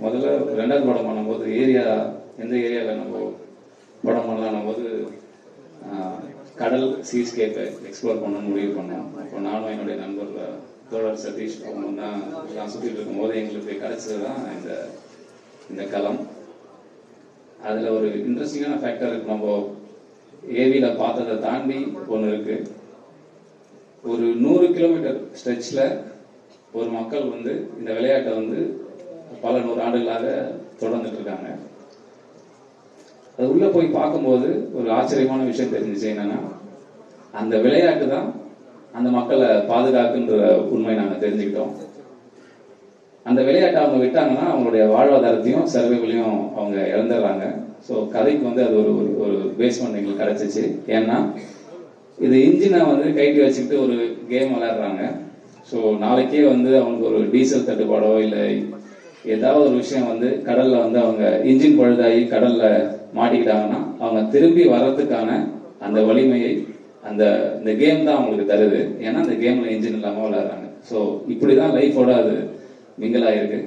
முதல்ல ரெண்டாவது படம் பண்ணும்போது எந்த ஏரியாவில் நம்ம படம் பண்ணலாம் போது கடல் சீஸ்கேப்பை எக்ஸ்ப்ளோர் பண்ணணும்னு முடிவு பண்ணோம். அப்போ நானும் என்னுடைய நண்பர் தோழர் சதீஷ் அவங்க தான் நான் சுற்றிட்டு இருக்கும்போது எங்களுக்கு கிடைச்சது தான் இந்த களம். அதில் ஒரு இன்ட்ரெஸ்டிங்கான ஃபேக்டர் இருக்கு. நம்ம ஏவியில் பார்த்ததை தாண்டி ஒன்று இருக்கு. ஒரு 100 கிலோமீட்டர் ஸ்ட்ரெச்சில் ஒரு மக்கள் வந்து இந்த விளையாட்டை வந்து பல 100 ஆண்டுகளாக தொடர்ந்துட்டு இருக்காங்க. அது உள்ள போய் பார்க்கும்போது ஒரு ஆச்சரியமான விஷயம் தெரிஞ்சிச்சு. என்னன்னா, அந்த விளையாட்டு தான் அந்த மக்களை பாதுகாக்குன்ற உண்மை நாங்கள் தெரிஞ்சுக்கிட்டோம். அந்த விளையாட்டை அவங்க விட்டாங்கன்னா அவங்களுடைய வாழ்வாதாரத்தையும் சர்வைவலையும் அவங்க இழந்துடுறாங்க. ஸோ கதைக்கு வந்து அது ஒரு பேஸ்மெண்ட் எங்களுக்கு கிடைச்சிச்சு. ஏன்னா இது இன்ஜினை வந்து கைட்டு வச்சுக்கிட்டு ஒரு கேம் விளையாடுறாங்க. ஸோ நாளைக்கே வந்து அவங்களுக்கு ஒரு டீசல் தட்டுப்பாடோ இல்லை ஏதாவது ஒரு விஷயம் வந்து கடல்ல வந்து அவங்க இன்ஜின் பழுதாகி கடல்ல மாட்டிக்கிட்டாங்கன்னா அவங்க திரும்பி வர்றதுக்கான அந்த வலிமையை இந்த கேம் தான் அவங்களுக்கு தருது. ஏன்னா அந்த கேம்ல இன்ஜின் இல்லாம விளையாடுறாங்க. ஸோ இப்படிதான் லைஃபோட அது மிங்கிள் ஆயிருக்கு.